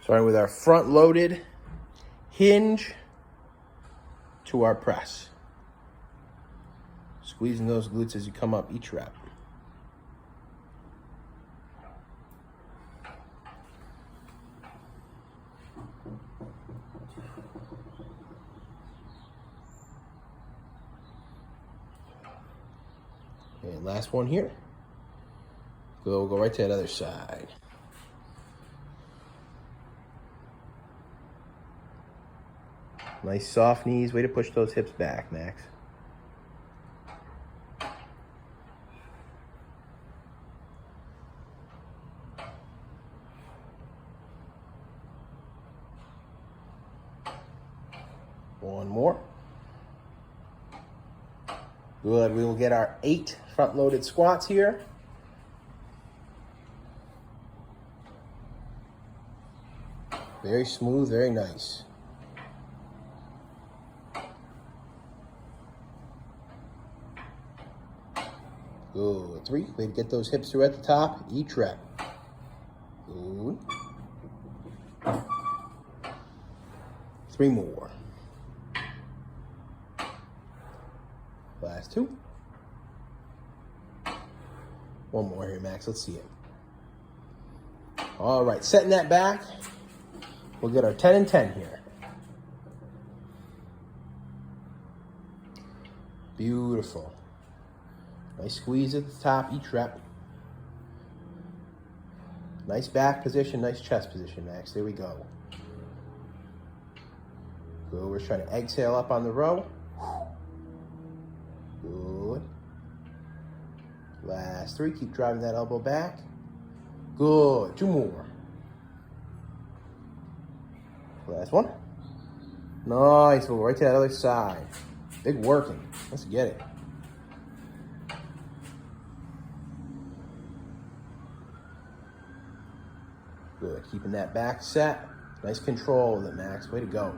Starting with our front-loaded hinge to our press. Squeezing those glutes as you come up each rep. And last one here. We'll go right to that other side. Nice soft knees. Way to push those hips back, Max. One more. Good. We will get our 8 front-loaded squats here. Very smooth, very nice. Good. 3. Way to get those hips through at the top, each rep. Good. 3 more. Last 2. One more here, Max. Let's see it. All right, setting that back. We'll get our 10 and 10 here. Beautiful. Nice squeeze at the top, each rep. Nice back position, nice chest position, Max. There we go. Good. We're trying to exhale up on the row. Good. Last 3. Keep driving that elbow back. Good. 2 more. Last one. Nice. We'll go right to that other side. Big working. Let's get it. Good. Keeping that back set. Nice control with it, Max. Way to go.